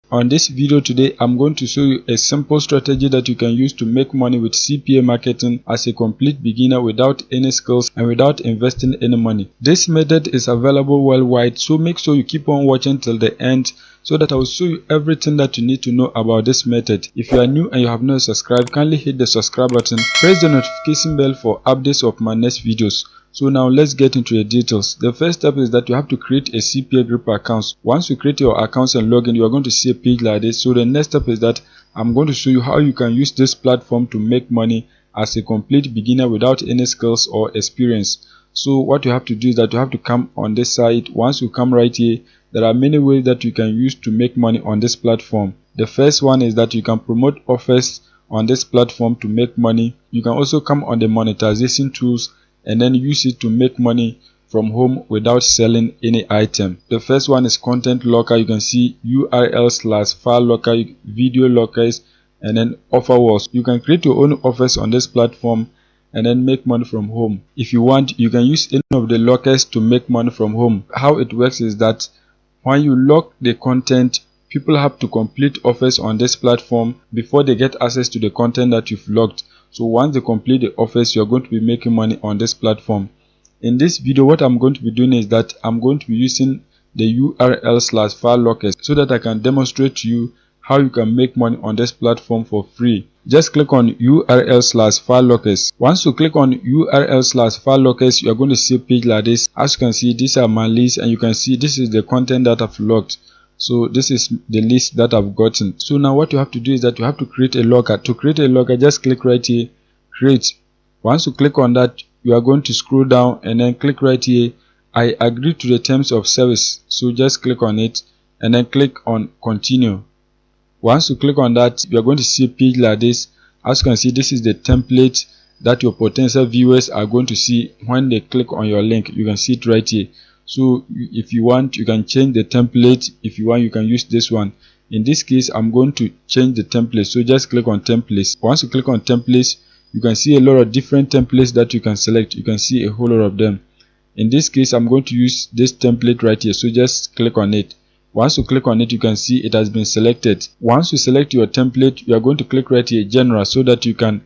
On this video today, I'm going to show you a simple strategy that you can use to make money with CPA marketing as a complete beginner without any skills and without investing any money. This method is available worldwide, so make sure you keep on watching till the end so that I will show you everything that you need to know about this method. If you are new and you have not subscribed, kindly hit the subscribe button, press the notification bell for updates of my next videos. So now let's get into the details. The first step is that you have to create a CPAGrip account. Once you create your accounts and login, you are going to see a page like this. So the next step is that I'm going to show you how you can use this platform to make money as a complete beginner without any skills or experience. So what you have to do is that you have to come on this site. Once you come right here, there are many ways that you can use to make money on this platform. The first one is that you can promote offers on this platform to make money. You can also come on the monetization tools and then use it to make money from home without selling any item. The first one is content locker. You can see URL/file locker, video lockers, and then offer walls. You can create your own offers on this platform and then make money from home. If you want, you can use any of the lockers to make money from home. How it works is that when you lock the content, people have to complete offers on this platform before they get access to the content that you've locked. So once they complete the offers, you're going to be making money on this platform. In this video, what I'm going to be doing is that I'm going to be using the URL/file lockers so that I can demonstrate to you how you can make money on this platform for free. Just click on URL/file lockers. Once you click on URL/file lockers, you are going to see a page like this. As you can see, these are my lists, and you can see this is the content that I've logged. So this is the list that I've gotten. So now what you have to do is that you have to create a logger. To create a logger, just click right here, create. Once you click on that, you are going to scroll down and then click right here, I agree to the terms of service. So just click on it and then click on continue. Once you click on that, you are going to see a page like this. As you can see, this is the template that your potential viewers are going to see when they click on your link. You can see it right here. So if you want, you can change the template. If you want, you can use this one. In this case, I'm going to change the template. So just click on templates. Once you click on templates, you can see a lot of different templates that you can select. You can see a whole lot of them. In this case, I'm going to use this template right here. So just click on it. Once you click on it, you can see it has been selected. Once you select your template, you are going to click right here, general, so that you can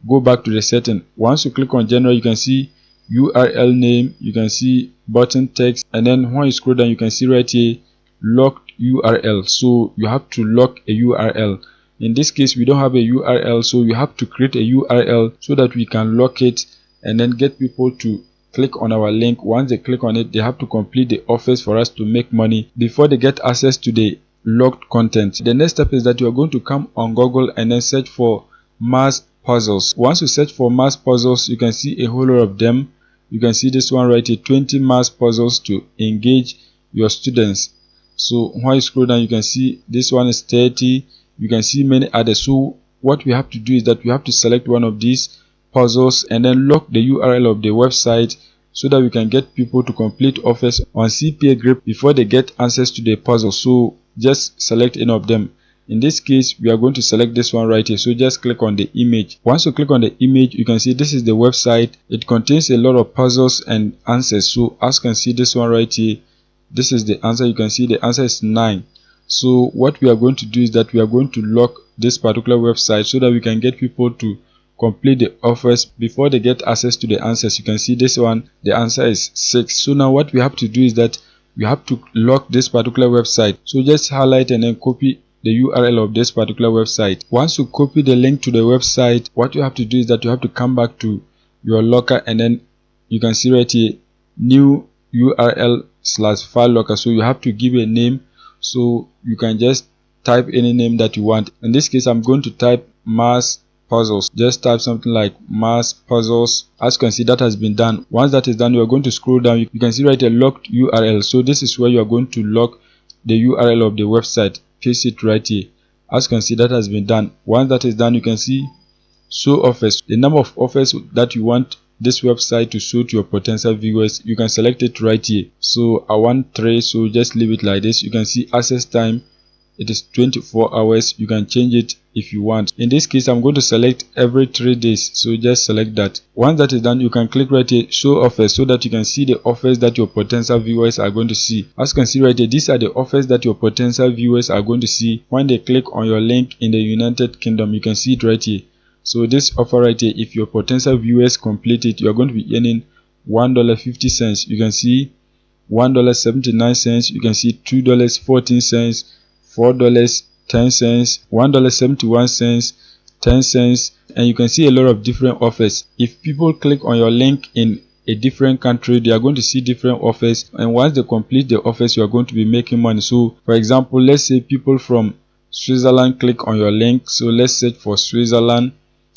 go back to the setting. Once you click on general, you can see URL name, you can see button text, and then when you scroll down, you can see right here locked URL. So you have to lock a URL. In this case, we don't have a URL, so you have to create a URL so that we can lock it and then get people to click on our link. Once they click on it, they have to complete the offers for us to make money before they get access to the locked content. The next step is that you are going to come on Google and then search for mass puzzles. Once you search for mass puzzles, you can see a whole lot of them. You can see this one right here, 20 mass puzzles to engage your students. So when you scroll down, you can see this one is 30. You can see many others. So what we have to do is that we have to select one of these puzzles and then lock the URL of the website so that we can get people to complete offers on CPAGrip before they get access to the puzzle. So just select any of them. In this case, we are going to select this one right here. So just click on the image. Once you click on the image, you can see this is the website. It contains a lot of puzzles and answers. So as you can see this one right here, this is the answer. You can see the answer is 9. So what we are going to do is that we are going to lock this particular website so that we can get people to complete the offers before they get access to the answers. You can see this one, the answer is 6. So now what we have to do is that we have to lock this particular website. So just highlight and then copy the URL of this particular website. Once you copy the link to the website, what you have to do is that you have to come back to your locker and then you can see right here new URL/file locker. So you have to give a name. So you can just type any name that you want. In this case, I'm going to type mass puzzles. Just type something like mass puzzles. As you can see, that has been done. Once that is done, you are going to scroll down. You can see right here locked URL. So this is where you are going to lock the URL of the website. Paste it right here. As you can see, that has been done. Once that is done, you can see show offers. The number of offers that you want this website to show to your potential viewers, you can select it right here. So I want 3, so just leave it like this. You can see access time, it is 24 hours. You can change it if you want. In this case, I'm going to select every 3 days, so just select that. Once that is done, you can click right here, show offers, so that you can see the offers that your potential viewers are going to see. As you can see right here, these are the offers that your potential viewers are going to see when they click on your link in the United Kingdom. You can see it right here. So this offer right here, if your potential viewers complete it, you are going to be earning $1.50. You can see $1.79. You can see $2.14, $4.10, $1.71, 10 cents, and you can see a lot of different offers. If people click on your link in a different country, they are going to see different offers, and once they complete the offers, you are going to be making money. So for example, let's say people from Switzerland click on your link, so let's search for Switzerland.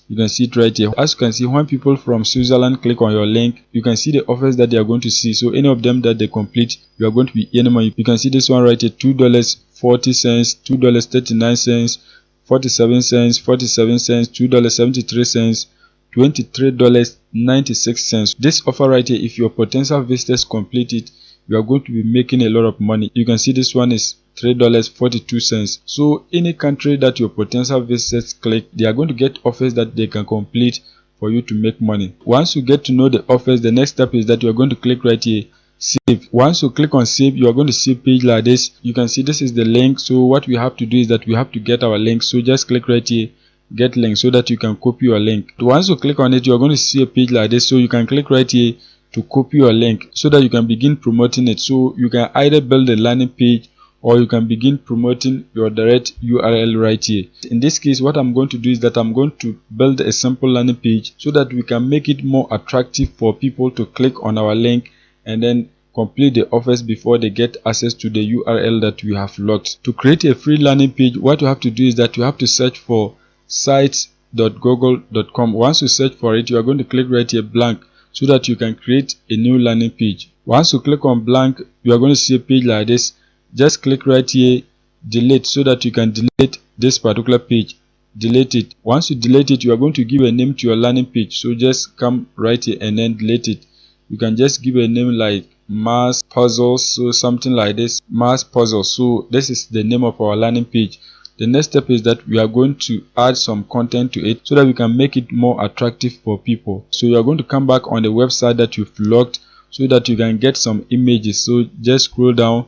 You can see it right here. As you can see, when people from Switzerland click on your link, you can see the offers that they are going to see. So any of them that they complete, you are going to be earning money. You can see this one right here, $2.40, $2.39, 47 cents, 47 cents, $2.73, $23.96. This offer right here, if your potential visitors complete it, you are going to be making a lot of money. You can see this one is $3.42. So any country that your potential visitors click, they are going to get offers that they can complete for you to make money. Once you get to know the offers, the next step is that you are going to click right here, save. Once you click on save, you are going to see a page like this. You can see this is the link. So what we have to do is that we have to get our link. So just click right here, get link, so that you can copy your link. Once you click on it, you are going to see a page like this. So you can click right here to copy your link so that you can begin promoting it. So you can either build a landing page or you can begin promoting your direct URL right here. In this case, what I'm going to do is that I'm going to build a simple landing page so that we can make it more attractive for people to click on our link and then complete the offers before they get access to the URL that we have locked. To create a free landing page, what you have to do is that you have to search for sites.google.com. Once you search for it, you are going to click right here, blank, so that you can create a new landing page. Once you click on blank, you are going to see a page like this. Just click right here, delete, so that you can delete this particular page. Delete it. Once you delete it, you are going to give a name to your landing page. So just come right here and then delete it. You can just give a name like Mass Puzzles, so something like this, Mass Puzzles. So this is the name of our landing page. The next step is that we are going to add some content to it so that we can make it more attractive for people. So you are going to come back on the website that you've logged so that you can get some images. So just scroll down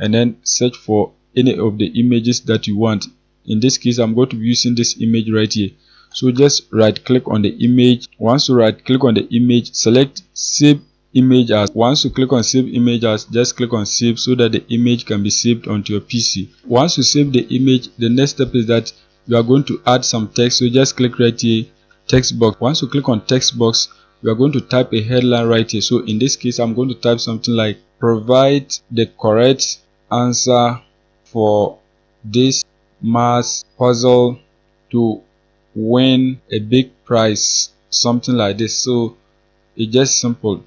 and then search for any of the images that you want. In this case, I'm going to be using this image right here. So just right click on the image. Once you right click on the image, select save image as. Once you click on save image as, just click on save so that the image can be saved onto your PC. Once you save the image, the next step is that you are going to add some text. So just click right here, text box. Once you click on text box, you are going to type a headline right here. So in this case, I'm going to type something like provide the correct answer for this math puzzle to win a big prize, something like this. So it's just simple,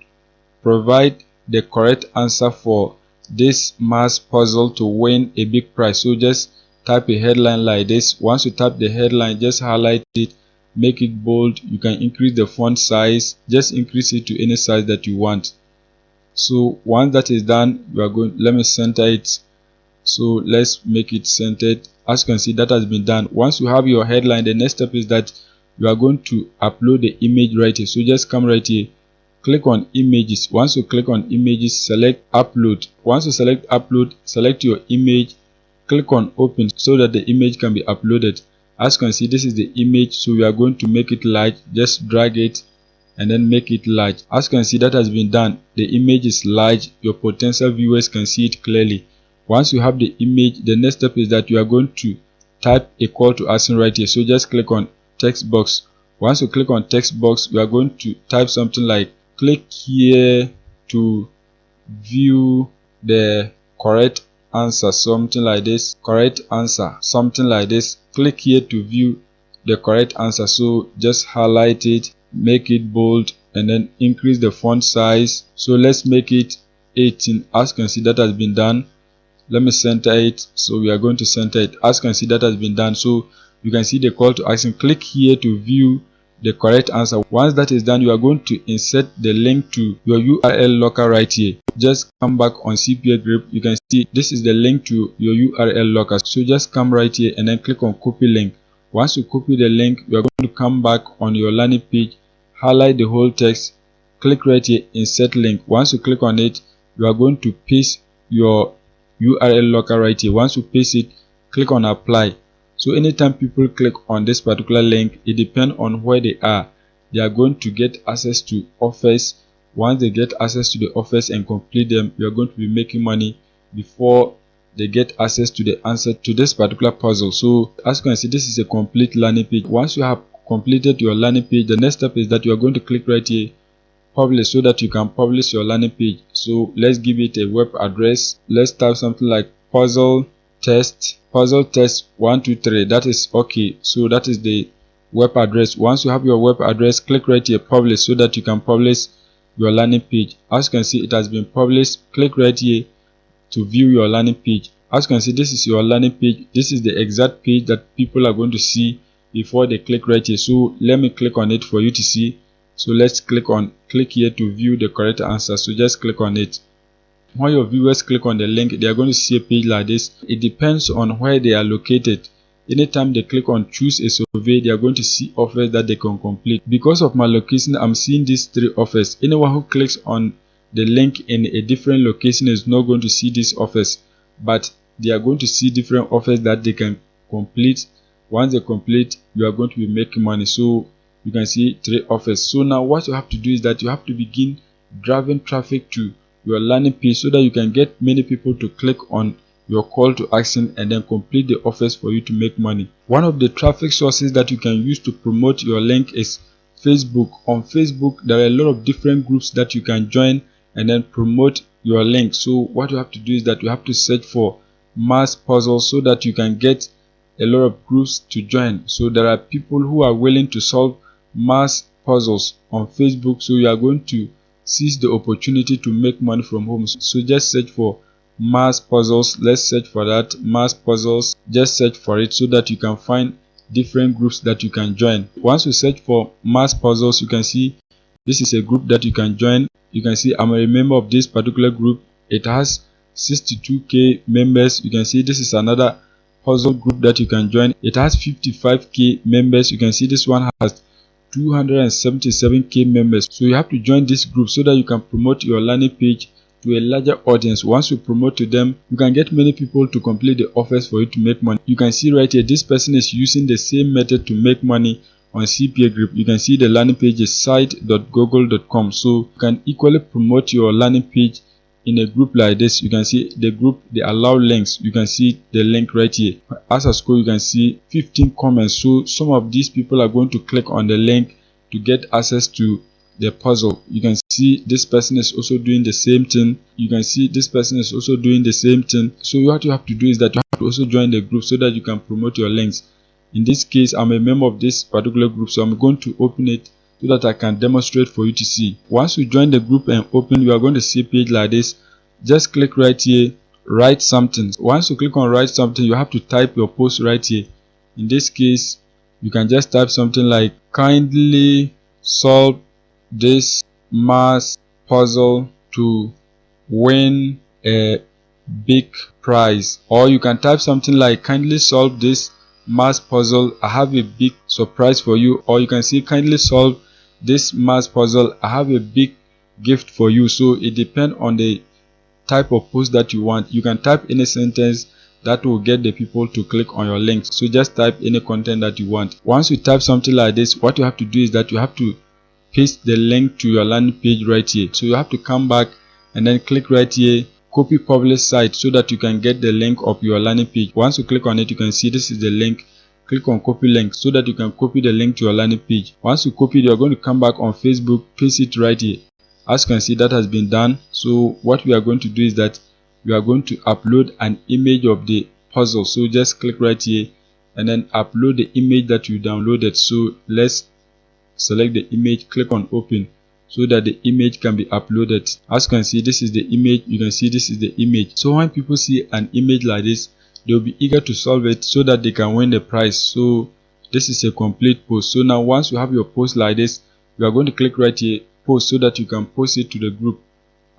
provide the correct answer for this math puzzle to win a big prize. So just type a headline like this. Once you type the headline, just highlight it, make it bold. You can increase the font size, just increase it to any size that you want. So once that is done, you are going, let me center it. So let's make it centered. As you can see, that has been done. Once you have your headline, the next step is that you are going to upload the image right here. So just come right here, click on images. Once you click on images, select upload. Once you select upload, select your image, click on open so that the image can be uploaded. As you can see, this is the image, so we are going to make it large. Just drag it and then make it large. As you can see, that has been done. The image is large. Your potential viewers can see it clearly. Once you have the image, the next step is that you are going to type a call to action right here. So just click on text box. Once you click on text box, we are going to type something like click here to view the correct answer, something like this, correct answer, something like this. Click here to view the correct answer. So just highlight it, make it bold, and then increase the font size. So let's make it 18. As you can see, that has been done. Let me center it. So we are going to center it. As you can see, that has been done. So you can see the call to action. Click here to view the correct answer. Once that is done, you are going to insert the link to your URL locker right here. Just come back on CPAGrip. You can see this is the link to your URL locker. So just come right here and then click on copy link. Once you copy the link, you are going to come back on your landing page, highlight the whole text, click right here, insert link. Once you click on it, you are going to paste your URL locker right here. Once you paste it, click on apply. So anytime people click on this particular link, it depends on where they are. They are going to get access to offers. Once they get access to the offers and complete them, you are going to be making money before they get access to the answer to this particular puzzle. So as you can see, this is a complete landing page. Once you have completed your landing page, the next step is that you are going to click right here, publish, so that you can publish your landing page. So let's give it a web address. Let's type something like puzzle test 123. That is okay. So that is the web address. Once you have your web address, click right here, publish, so that you can publish your landing page. As you can see, it has been published. Click right here to view your landing page. As you can see, this is your landing page. This is the exact page that people are going to see before they click right here. So let me click on it for you to see. So let's click here to view the correct answer. So just click on it. When your viewers click on the link, they are going to see a page like this. It depends on where they are located. Anytime they click on choose a survey, they are going to see offers that they can complete. Because of my location, I'm seeing these 3 offers. Anyone who clicks on the link in a different location is not going to see these offers, but they are going to see different offers that they can complete. Once they complete, you are going to be making money. So you can see 3 offers. So now what you have to do is that you have to begin driving traffic to your landing page so that you can get many people to click on your call to action and then complete the offers for you to make money. One of the traffic sources that you can use to promote your link is Facebook. On Facebook, there are a lot of different groups that you can join and then promote your link. So what you have to do is that you have to search for mass puzzles so that you can get a lot of groups to join. So there are people who are willing to solve mass puzzles on Facebook, so you are going to seize the opportunity to make money from home. So just search for mass puzzles. Let's search for that, mass puzzles. Just search for it so that you can find different groups that you can join. Once you search for mass puzzles, you can see this is a group that you can join. You can see I'm a member of this particular group. It has 62k members. You can see this is another puzzle group that you can join. It has 55k members. You can see this one has 277k members. So you have to join this group so that you can promote your landing page to a larger audience. Once you promote to them, you can get many people to complete the offers for you to make money. You can see right here, this person is using the same method to make money on CPAGrip. You can see the landing page is site.google.com. So you can equally promote your landing page in a group like this. You can see the group, they allow links. You can see the link right here. As I scroll, you can see 15 comments. So some of these people are going to click on the link to get access to the puzzle. You can see this person is also doing the same thing. You can see this person is also doing the same thing. So what you have to do is that you have to also join the group so that you can promote your links. In this case, I'm a member of this particular group, so I'm going to open it so that I can demonstrate for you to see. Once you join the group and open, you are going to see a page like this. Just click right here, write something. Once you click on write something, you have to type your post right here. In this case, you can just type something like kindly solve this math puzzle to win a big prize. Or you can type something like kindly solve this math puzzle, I have a big surprise for you. Or you can say kindly solve this math puzzle, I have a big gift for you. So it depends on the type of post that you want. You can type any sentence that will get the people to click on your links. So just type any content that you want. Once you type something like this, what you have to do is that you have to paste the link to your landing page right here. So you have to come back and then click right here, copy publish site, so that you can get the link of your landing page. Once you click on it, you can see this is the link. Click on copy link so that you can copy the link to your landing page. Once you copy it, you're going to come back on Facebook, paste it right here. As you can see, that has been done. So what we are going to do is that we are going to upload an image of the puzzle. So just click right here and then upload the image that you downloaded. So let's select the image, click on open so that the image can be uploaded. As you can see, this is the image. You can see this is the image. So when people see an image like this, they'll be eager to solve it so that they can win the prize. So this is a complete post. So now once you have your post like this, you are going to click right here, post, so that you can post it to the group.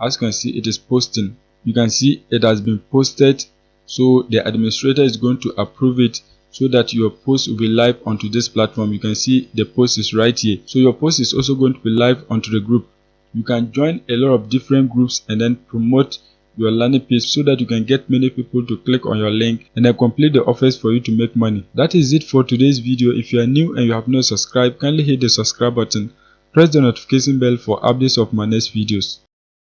As you can see, it is posting. You can see it has been posted, so the administrator is going to approve it so that your post will be live onto this platform. You can see the post is right here. So your post is also going to be live onto the group. You can join a lot of different groups and then promote your landing page so that you can get many people to click on your link and then complete the offers for you to make money. That is it for today's video. If you are new and you have not subscribed, kindly hit the subscribe button. Press the notification bell for updates of my next videos.